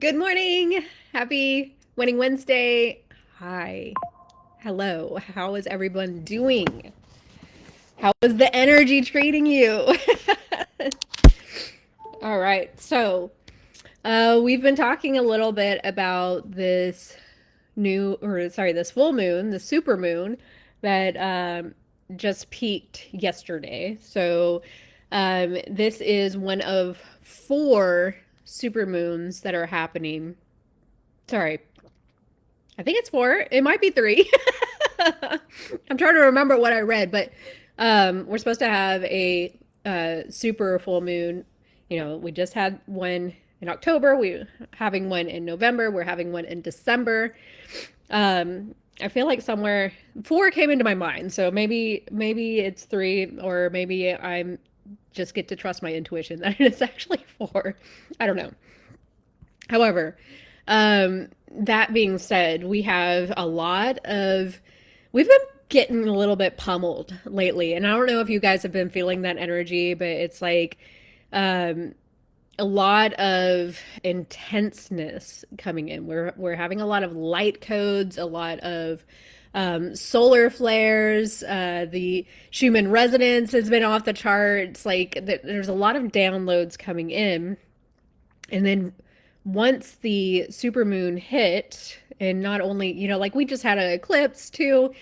Good morning. Happy Winning Wednesday. Hi. Hello. How is everyone doing? How is the energy treating you? All right. We've been talking a little bit about this full moon, the supermoon that just peaked yesterday. This is one of four supermoons that are happening. Sorry, I think it's four. It might be three. I'm trying to remember what I read, but we're supposed to have a super full moon. We just had one in October. We're having one in November. We're having one in December. I feel like somewhere four came into my mind, so maybe it's three, or maybe I'm just get to trust my intuition that it's actually four. I don't know. However, that being said, we've been getting a little bit pummeled lately. And I don't know if you guys have been feeling that energy, but it's like um, a lot of intenseness coming in. We're having a lot of light codes, a lot of solar flares. The Schumann resonance has been off the charts. There's a lot of downloads coming in. And then once the supermoon hit, and not only, like we just had an eclipse too,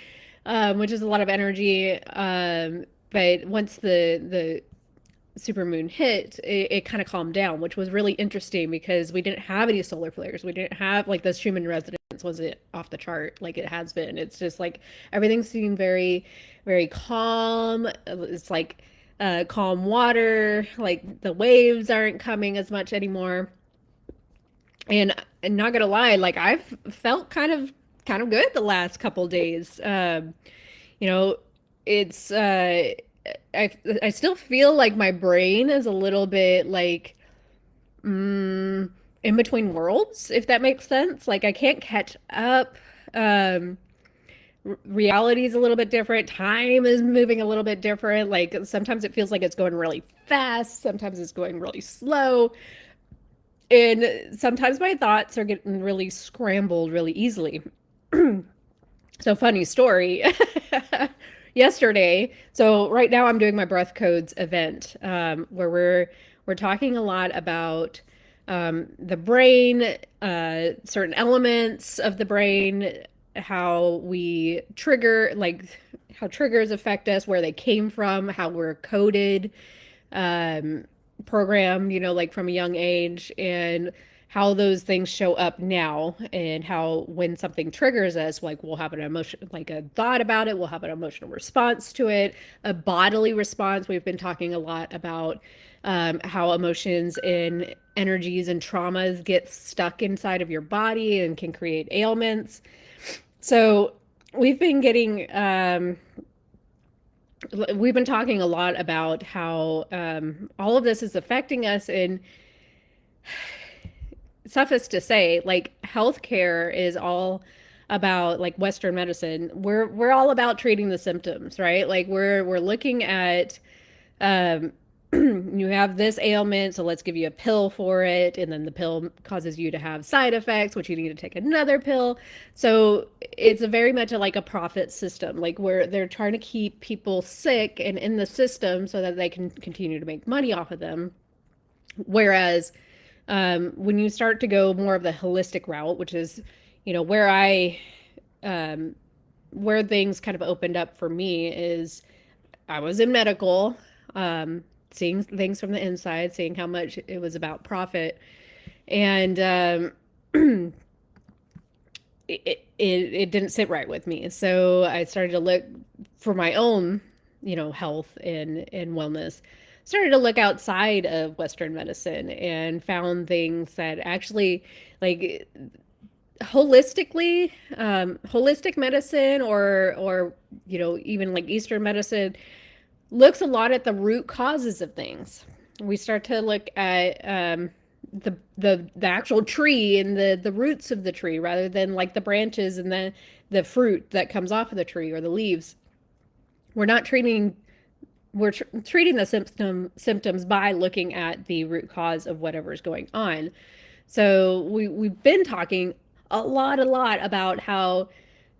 which is a lot of energy. But once the supermoon hit, it kind of calmed down, which was really interesting because we didn't have any solar flares. We didn't have like the Schumann resonance wasn't off the chart like it has been. It's just like everything seemed very, very calm. It's like calm water. Like the waves aren't coming as much anymore. And not gonna lie, like I've felt kind of good the last couple days. You know, it's I still feel like my brain is a little bit like in between worlds, if that makes sense. Like I can't catch up. Um, Reality is a little bit different. Time is moving a little bit different. Like sometimes it feels like it's going really fast. Sometimes it's going really slow. And sometimes my thoughts are getting really scrambled really easily. So funny story. Yesterday, so right now I'm doing my breath codes event, where we're talking a lot about the brain, certain elements of the brain, how we trigger, like how triggers affect us, where they came from, how we're coded, um, programmed, like from a young age, and how those things show up now, and how when something triggers us, like we'll have an emotion, like a thought about it, we'll have an emotional response to it, a bodily response. We've been talking a lot about how emotions and energies and traumas get stuck inside of your body and can create ailments. So we've been getting we've been talking a lot about how all of this is affecting us, and suffice to say, like healthcare is all about like Western medicine. We're all about treating the symptoms, right? Like we're looking at um, you have this ailment, so let's give you a pill for it, and then the pill causes you to have side effects, which you need to take another pill. So it's a very much like a profit system, like where they're trying to keep people sick and in the system so that they can continue to make money off of them. Whereas when you start to go more of the holistic route, which is, where um, where things kind of opened up for me is I was in medical, seeing things from the inside, seeing how much it was about profit, and it didn't sit right with me. So I started to look for my own, health and wellness. Started to look outside of Western medicine and found things that actually like holistic medicine, or even like Eastern medicine looks a lot at the root causes of things. We start to look at the actual tree and the roots of the tree, rather than like the branches and the fruit that comes off of the tree or the leaves. We're not treating treating the symptoms by looking at the root cause of whatever is going on. So we've been talking a lot about how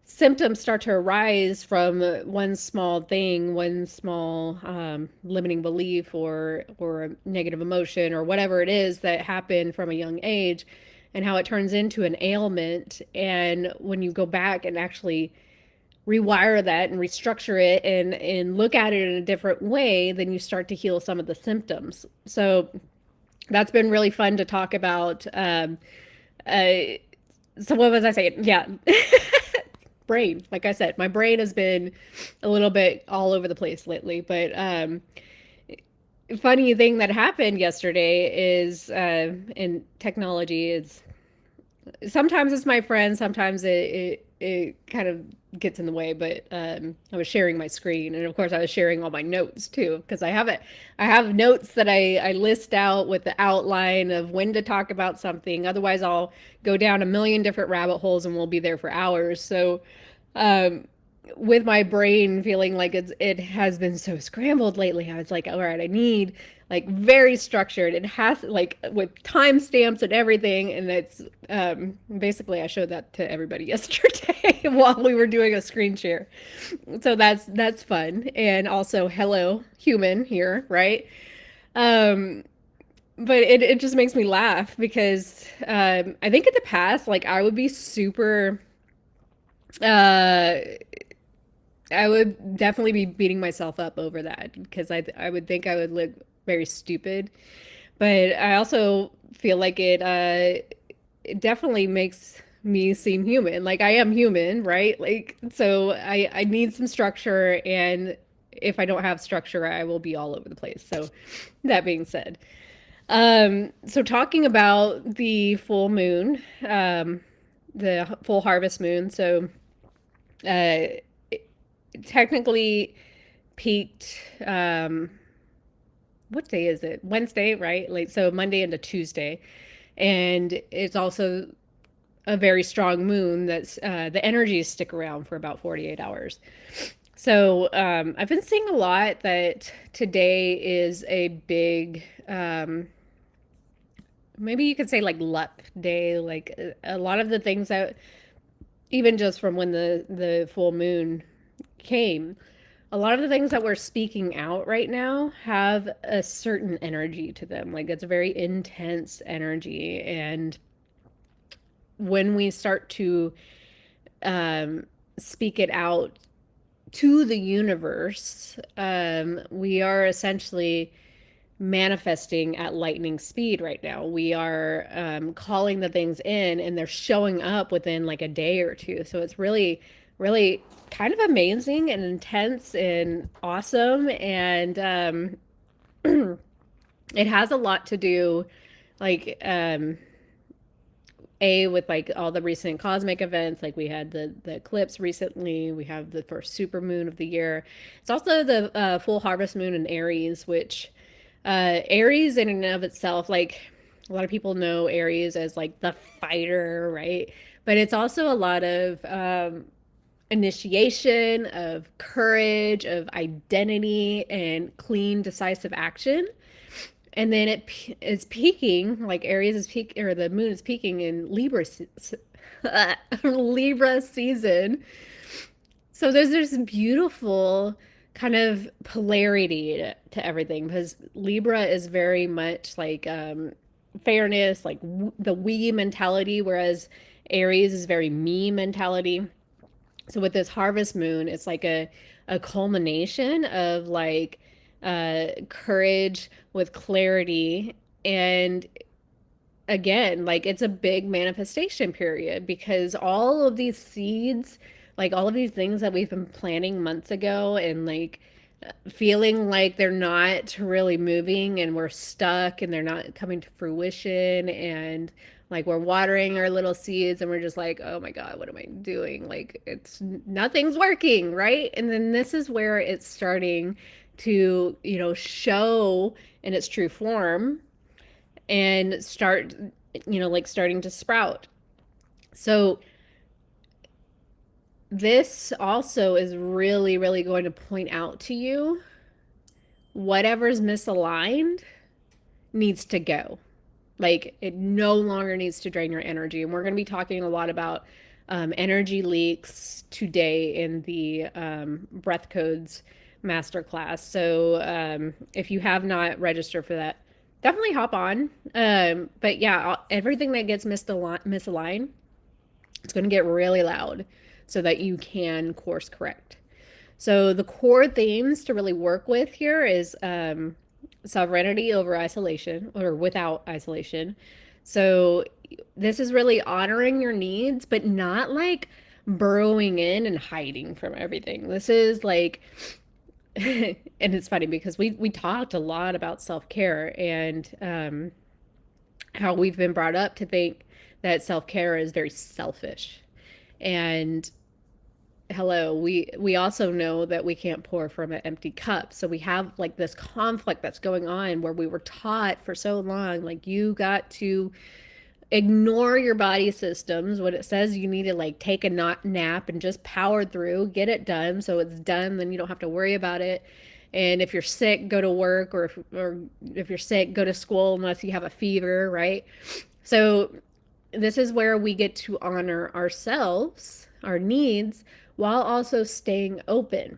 symptoms start to arise from one small thing, one small limiting belief or a negative emotion or whatever it is that happened from a young age, and how it turns into an ailment. And when you go back and actually rewire that and restructure it and look at it in a different way, then you start to heal some of the symptoms. So that's been really fun to talk about. Uh, so what was I saying? Yeah. Brain. Like I said, my brain has been a little bit all over the place lately. But funny thing that happened yesterday is in technology is sometimes it's my friend, sometimes it kind of gets in the way. But I was sharing my screen, and of course I was sharing all my notes too, because I have notes that I list out with the outline of when to talk about something. Otherwise, I'll go down a million different rabbit holes, and we'll be there for hours. So um, with my brain feeling like it has been so scrambled lately, I was like, all right, I need like very structured. It has like with timestamps and everything, and it's basically I showed that to everybody yesterday while we were doing a screen share. So that's fun, and also hello human here, right? Um, but it just makes me laugh because I think in the past, like I would be super uh I would definitely be beating myself up over that because I would think I would look very stupid. But I also feel like it definitely makes me seem human. Like I am human, right? Like so I need some structure, and if I don't have structure, I will be all over the place. So that being said, so talking about the full moon, the full harvest moon. So uh technically peaked what day is it? Wednesday, right? Like so Monday into Tuesday. And it's also a very strong moon that's the energies stick around for about 48 hours. So I've been seeing a lot that today is a big maybe you could say like luck day, like a lot of the things that even just from when the full moon came, a lot of the things that we're speaking out right now have a certain energy to them. Like it's a very intense energy. And when we start to speak it out to the universe, we are essentially manifesting at lightning speed right now. We are calling the things in, and they're showing up within like a day or two. So it's really, really kind of amazing and intense and awesome. And it has a lot to do, like, with like all the recent cosmic events. Like we had the eclipse recently, we have the first super moon of the year. It's also the full harvest moon in Aries, which Aries in and of itself, like a lot of people know Aries as like the fighter, right? But it's also a lot of initiation, of courage, of identity, and clean, decisive action. And then it is peaking, like Aries is peak, or the moon is peaking in Libra season. So there's this beautiful kind of polarity to everything, because Libra is very much like fairness, like the we mentality, whereas Aries is very me mentality. So with this harvest moon, it's like a culmination of like courage with clarity. And again, like it's a big manifestation period because all of these seeds, like all of these things that we've been planning months ago and like feeling like they're not really moving and we're stuck and they're not coming to fruition, and like we're watering our little seeds and we're just like, oh my God, what am I doing? Like it's nothing's working, right? And then this is where it's starting to, show in its true form and start, like starting to sprout. So this also is really, really going to point out to you whatever's misaligned needs to go. Like it no longer needs to drain your energy. And we're going to be talking a lot about energy leaks today in the breath codes masterclass. So if you have not registered for that, definitely hop on. But yeah, everything that gets misaligned, it's going to get really loud so that you can course correct. So the core themes to really work with here is sovereignty over isolation or without isolation. So this is really honoring your needs, but not like burrowing in and hiding from everything. This is like, and it's funny because we talked a lot about self care and how we've been brought up to think that self care is very selfish. And hello, we also know that we can't pour from an empty cup. So we have like this conflict that's going on where we were taught for so long like you got to ignore your body systems when it says you need to like take a nap and just power through, get it done so it's done, then you don't have to worry about it. And if you're sick, go to work, or if you're sick, go to school unless you have a fever, right? So this is where we get to honor ourselves, our needs, while also staying open.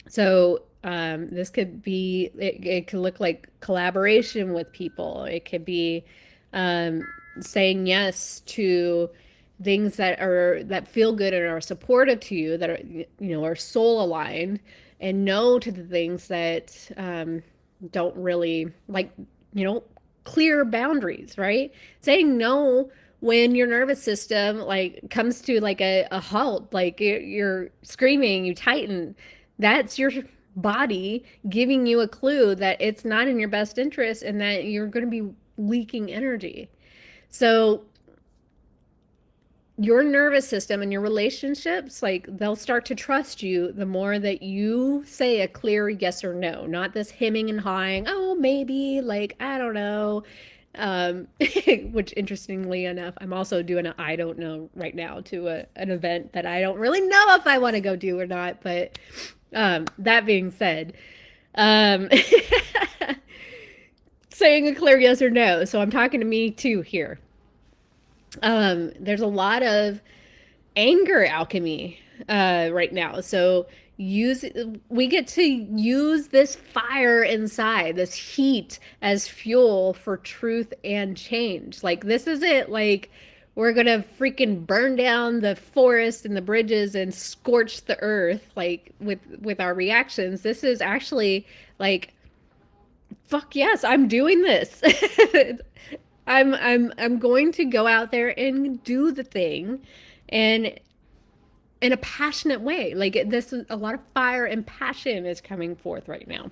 So this could be, it could look like collaboration with people. It could be um, saying yes to things that feel good and are supportive to you, that are soul aligned, and no to the things that don't really like, you know, clear boundaries, right? Saying no when your nervous system like comes to like a halt, like you're screaming, you tighten. That's your body giving you a clue that it's not in your best interest and that you're going to be leaking energy. So your nervous system and your relationships, like they'll start to trust you the more that you say a clear yes or no, not this hemming and hawing, oh, maybe, like, I don't know. Um, which interestingly enough, I'm also doing an I don't know right now to an event that I don't really know if I want to go do or not. But that being said, um, saying a clear yes or no. So I'm talking to me too here. There's a lot of anger alchemy right now. So use we get to use this fire inside, this heat as fuel for truth and change. Like this is it. Like we're gonna freaking burn down the forest and the bridges and scorch the earth like with our reactions. This is actually like fuck yes, I'm doing this. I'm going to go out there and do the thing and in a passionate way. Like this is a lot of fire and passion is coming forth right now.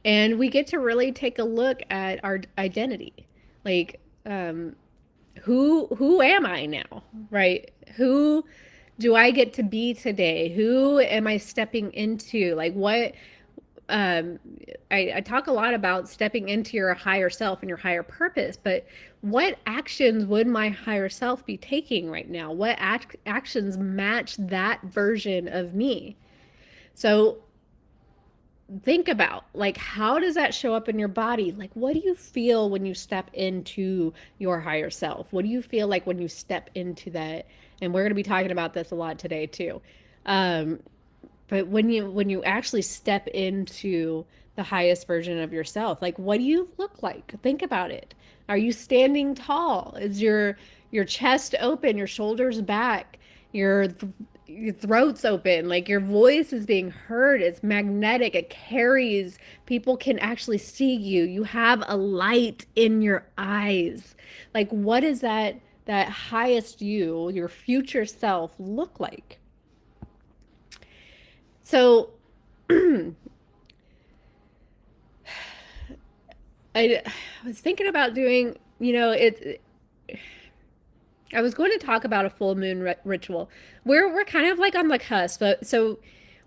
And we get to really take a look at our identity. Like who am I now? Right? Who do I get to be today? Who am I stepping into? Like what um, I talk a lot about stepping into your higher self and your higher purpose, but what actions would my higher self be taking right now? What actions match that version of me? So think about like how does that show up in your body? Like what do you feel when you step into your higher self? What do you feel like when you step into that? And we're going to be talking about this a lot today too. Um, but when you actually step into the highest version of yourself, like what do you look like? Think about it. Are you standing tall? Is your chest open, your shoulders back, your throat's open, like your voice is being heard, it's magnetic, it carries, people can actually see you. You have a light in your eyes. Like what does that highest you, your future self look like? So I was thinking about doing, I was going to talk about a full moon ritual. We're kind of like on the cusp, but so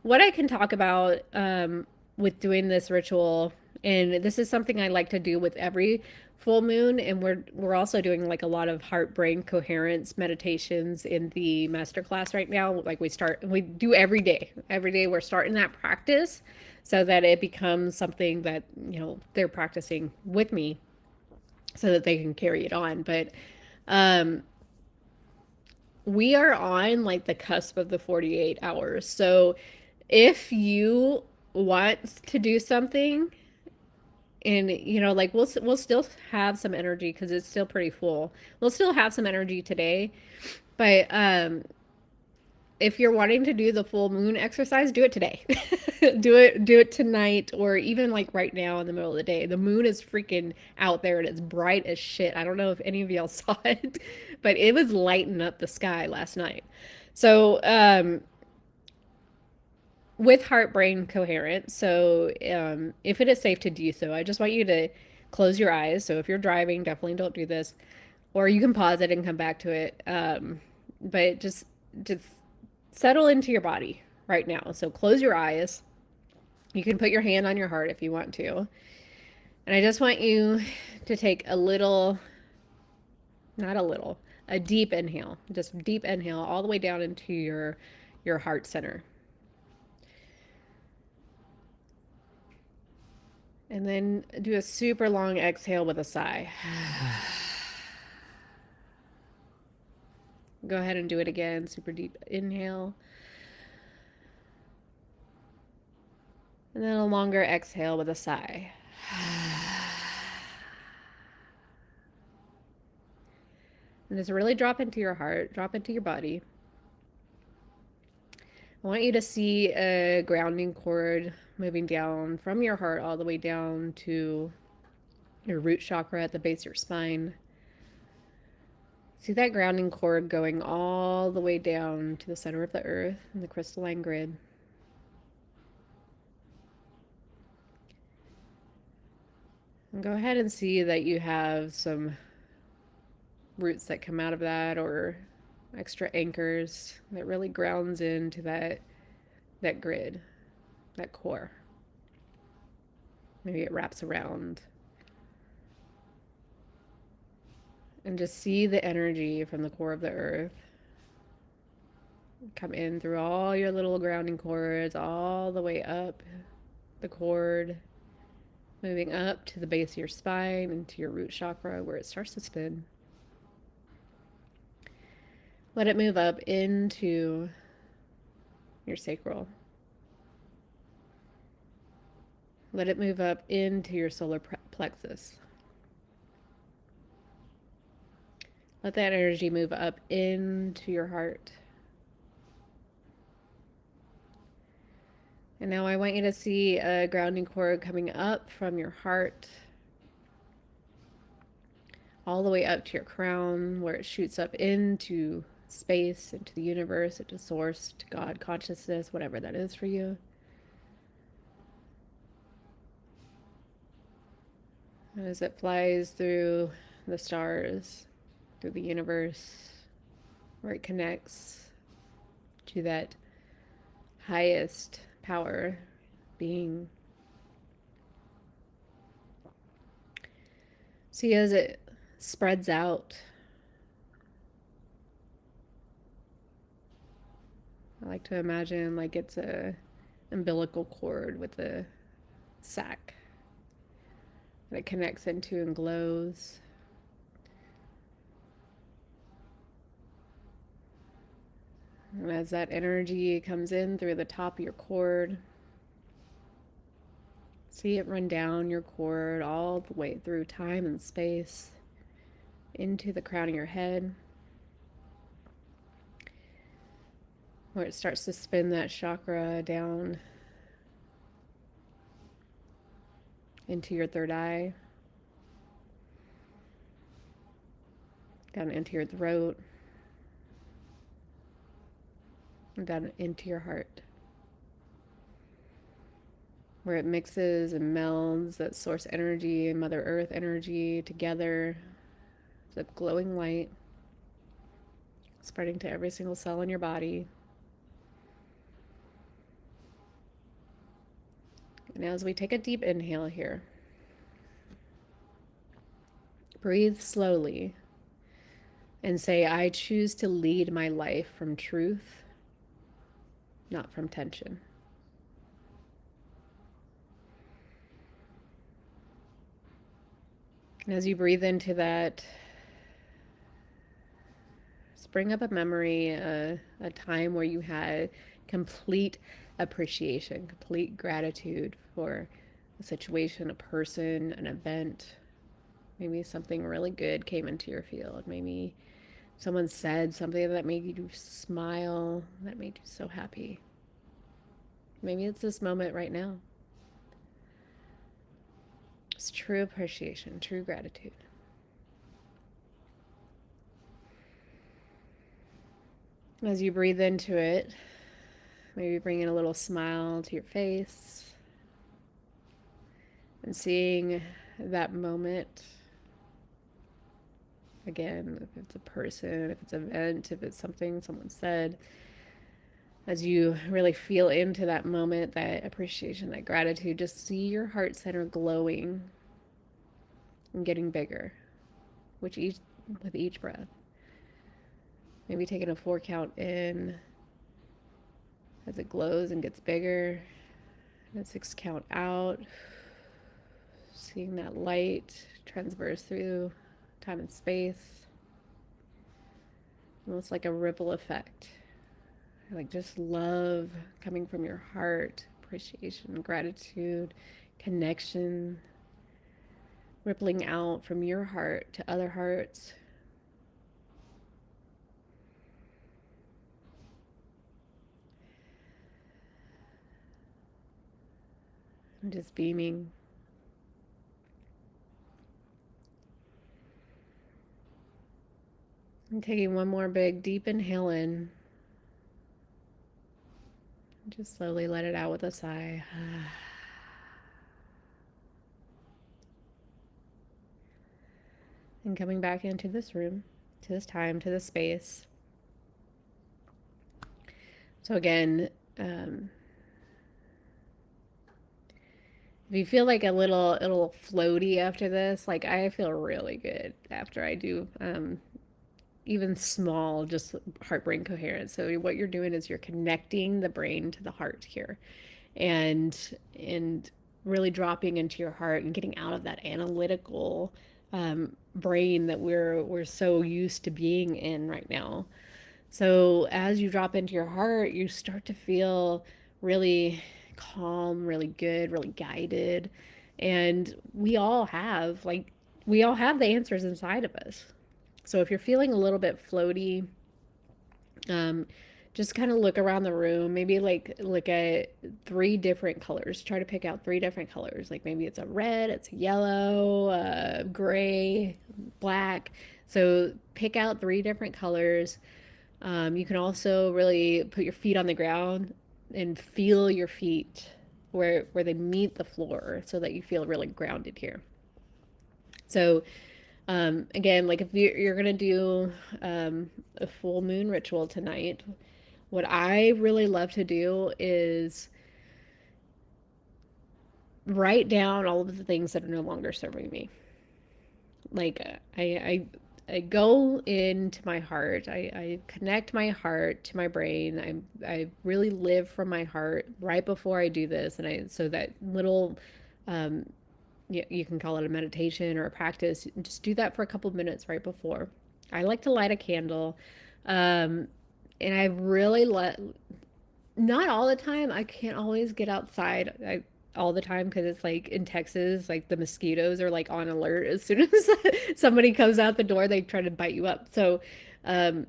what I can talk about with doing this ritual, and this is something I like to do with every full moon, and we're also doing like a lot of heart brain coherence meditations in the masterclass right now. Like we do every day. Every day we're starting that practice so that it becomes something that they're practicing with me. so that they can carry it on. But um, we are on like the cusp of the 48 hours. So if you want to do something, and like we'll still have some energy because it's still pretty full. We'll still have some energy today, but if you're wanting to do the full moon exercise, do it today. Do it tonight, or even like right now in the middle of the day. The moon is freaking out there and it's bright as shit. I don't know if any of y'all saw it, but it was lighting up the sky last night. So, with heart brain coherence. So, if it is safe to do so, I just want you to close your eyes. So, if you're driving, definitely don't do this, or you can pause it and come back to it. But just settle into your body right now. So, close your eyes. You can put your hand on your heart if you want to. And I just want you to take a little, not a little, a deep inhale. Just deep inhale all the way down into your heart center. And then do a super long exhale with a sigh. Go ahead and do it again. Super deep inhale. And then a longer exhale with a sigh. And just really drop into your heart, drop into your body. I want you to see a grounding cord moving down from your heart all the way down to your root chakra at the base of your spine. See that grounding cord going all the way down to the center of the earth and the crystalline grid. And go ahead and see that you have some roots that come out of that, or extra anchors that really grounds into that grid, that core. Maybe it wraps around. And just see the energy from the core of the earth come in through all your little grounding cords, all the way up the cord, moving up to the base of your spine into your root chakra where it starts to spin. Let it move up into your sacral. Let it move up into your solar plexus. Let that energy move up into your heart. And now I want you to see a grounding cord coming up from your heart all the way up to your crown, where it shoots up into space, into the universe, into source, to God, consciousness, whatever that is for you. And as it flies through the stars, through the universe, where it connects to that highest power being. See, as it spreads out, I like to imagine like it's a umbilical cord with a sac that it connects into and glows. And as that energy comes in through the top of your cord, see it run down your cord all the way through time and space into the crown of your head, where it starts to spin that chakra down into your third eye, down into your throat, and down into your heart, where it mixes and melds that source energy and Mother Earth energy together. It's a glowing light spreading to every single cell in your body. And as we take a deep inhale here, breathe slowly and say, I choose to lead my life from truth, not from tension. And as you breathe into that, just bring up a memory, a time where you had complete appreciation, complete gratitude for a situation, a person, an event. Maybe something really good came into your field. Maybe someone said something that made you smile, that made you so happy. Maybe it's this moment right now. It's true appreciation, true gratitude. As you breathe into it, maybe bring in a little smile to your face and seeing that moment again, if it's a person, if it's an event, if it's something someone said, as you really feel into that moment, that appreciation, that gratitude, just see your heart center glowing and getting bigger with each breath. Maybe taking a 4 count in as it glows and gets bigger, and a 6 count out, seeing that light transverse through time and space, almost like a ripple effect. Like just love coming from your heart, appreciation, gratitude, connection, rippling out from your heart to other hearts. And just beaming. And taking one more big deep inhale in. Just slowly let it out with a sigh. And coming back into this room, to this time, to this space. So again, if you feel like a little floaty after this, like I feel really good after I do even small, just heart brain coherence. So what you're doing is you're connecting the brain to the heart here, and really dropping into your heart and getting out of that analytical brain that we're so used to being in right now. So as you drop into your heart, you start to feel really calm, really good, really guided. And we all have the answers inside of us. So if you're feeling a little bit floaty, um, just kind of look around the room, maybe like look at 3 different colors. Try to pick out 3 different colors. Like maybe it's a red, it's a yellow, gray, black. So pick out 3 different colors. You can also really put your feet on the ground and feel your feet where they meet the floor so that you feel really grounded here. So again, like if you're gonna do a full moon ritual tonight, what I really love to do is write down all of the things that are no longer serving me. Like I go into my heart. I connect my heart to my brain. I really live from my heart right before I do this, and I so that little you can call it a meditation or a practice. Just do that for a couple minutes right before. I like to light a candle, um, and I really let not all the time. I can't always get outside. All the time because it's like in Texas, like the mosquitoes are like on alert as soon as somebody comes out the door, they try to bite you up. So, um,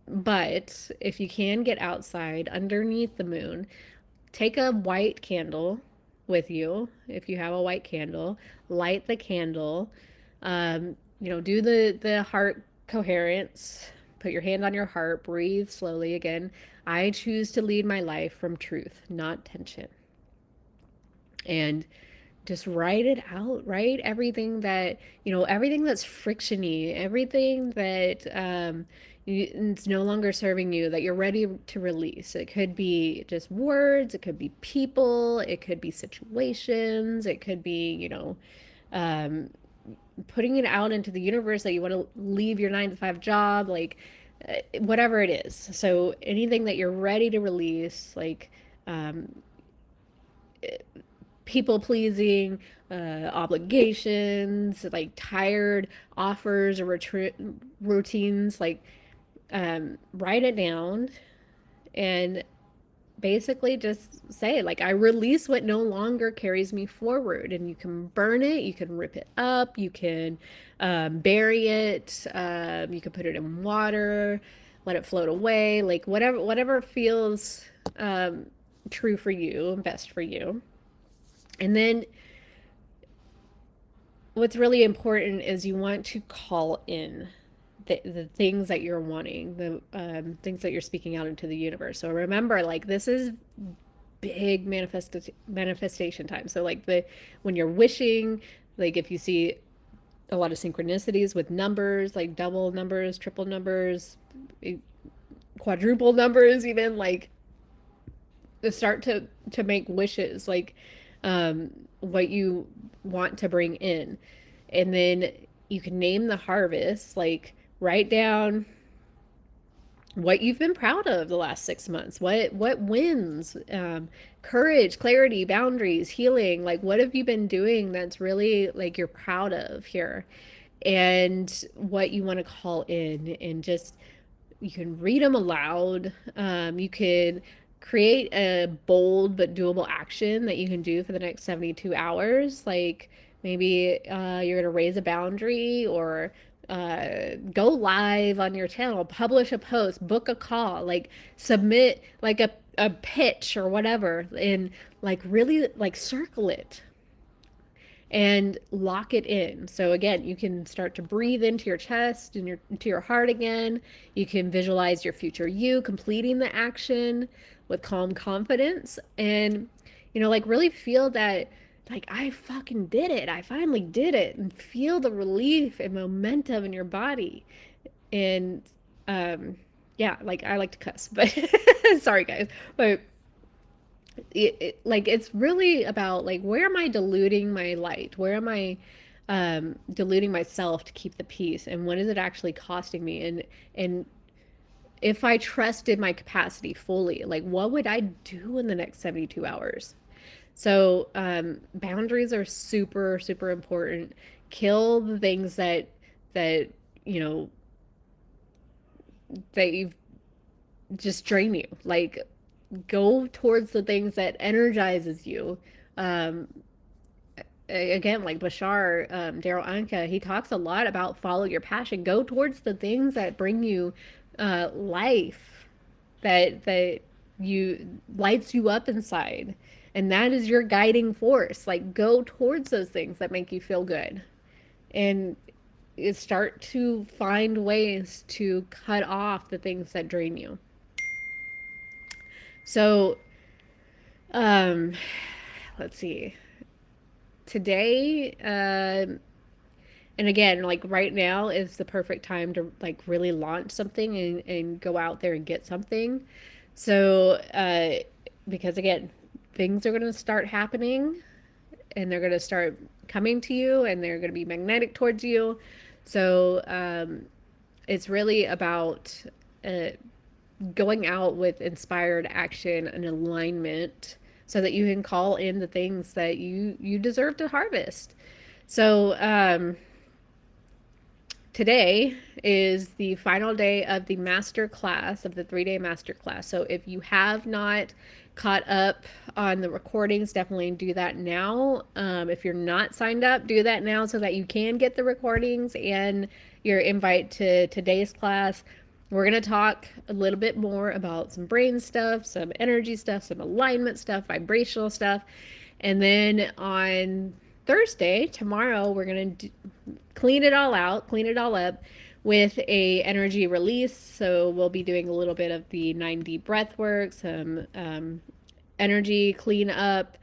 but if you can get outside underneath the moon, take a white candle with you. If you have a white candle, light the candle. Do the heart coherence. Put your hand on your heart. Breathe slowly again. I choose to lead my life from truth, not tension. And just write it out, write everything that, everything that's frictiony, everything that it's no longer serving you, that you're ready to release. It could be just words, it could be people, it could be situations, it could be, um, putting it out into the universe that you want to leave your 9 to 5 job, like whatever it is. So anything that you're ready to release, like, people pleasing, obligations, like tired offers or routines. Like, write it down and basically just say, like, I release what no longer carries me forward. And you can burn it, you can rip it up, you can bury it, you can put it in water, let it float away, like whatever feels true for you and best for you. And then what's really important is you want to call in the things that you're wanting, the things that you're speaking out into the universe. So remember, like, this is big manifestation time. So like the when you're wishing, like if you see a lot of synchronicities with numbers, like double numbers, triple numbers, quadruple numbers, even, like, start to make wishes, like what you want to bring in. And then you can name the harvest, like write down what you've been proud of the last 6 months, what wins, courage, clarity, boundaries, healing, like what have you been doing that's really like you're proud of here, and what you want to call in. And just, you can read them aloud. You could create a bold but doable action that you can do for the next 72 hours. Like maybe you're going to raise a boundary, or go live on your channel, publish a post, book a call, like submit like a pitch or whatever, and like really like circle it and lock it in. So again, you can start to breathe into your chest and into your heart again. You can visualize your future you completing the action with calm confidence, and like really feel that, like, I fucking did it. I finally did it, and feel the relief and momentum in your body. And yeah, like, I like to cuss, but sorry guys, but like, it's really about, like, where am I diluting my light? Where am I diluting myself to keep the peace? And what is it actually costing me? And if I trusted my capacity fully, like, what would I do in the next 72 hours? So boundaries are super, super important. Kill the things that you know that you just drain you. Like, go towards the things that energizes you. Um, Again, like Bashar, Daryl Anka, he talks a lot about follow your passion. Go towards the things that bring you life, that you lights you up inside, and that is your guiding force. Like, go towards those things that make you feel good, and start to find ways to cut off the things that drain you. So, um, let's see. Today, and again, like right now is the perfect time to like really launch something and go out there and get something. So, because again, things are going to start happening, and they're going to start coming to you, and they're going to be magnetic towards you. So, it's really about uh, going out with inspired action and alignment, so that you can call in the things that you deserve to harvest. So today is the final day of the master class, of the 3-day master class. So if you have not caught up on the recordings, definitely do that now. If you're not signed up, do that now so that you can get the recordings and your invite to today's class. We're going to talk a little bit more about some brain stuff, some energy stuff, some alignment stuff, vibrational stuff. And then on Thursday, tomorrow, we're going to clean it all out, clean it all up with a energy release. So we'll be doing a little bit of the 9D breath work, some energy clean up,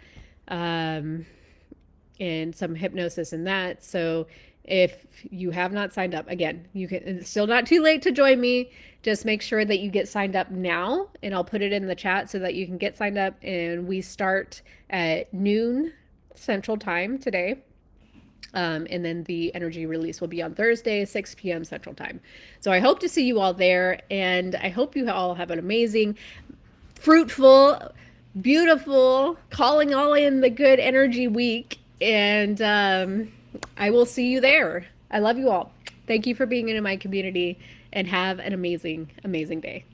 and some hypnosis in that. So if you have not signed up, again, you can, it's still not too late to join me. Just make sure that you get signed up now, and I'll put it in the chat so that you can get signed up. And we start at noon Central Time today. And then the energy release will be on Thursday, 6 p.m. Central Time. So I hope to see you all there, and I hope you all have an amazing, fruitful, beautiful, calling all in the good energy week. And I will see you there. I love you all. Thank you for being in my community and have an amazing, amazing day.